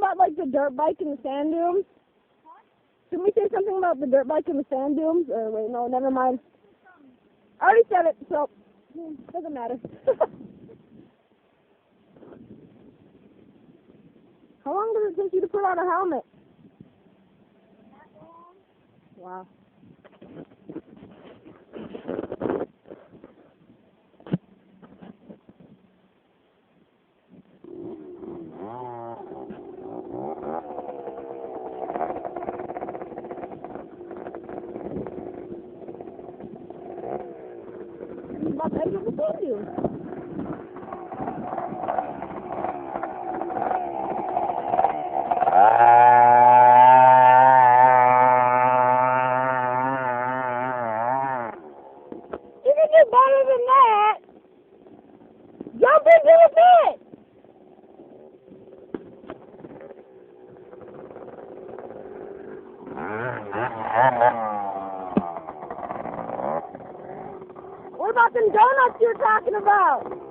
about like the dirt bike and the sand dunes? Didn't we say something about the dirt bike and the sand dunes? Or wait, no, never mind. I already said it, so doesn't matter. How long does it take you to put on a helmet? Wow. About the edge of the sand dune. You can do better than that. Jump into the pit. What about them donuts you're talking about?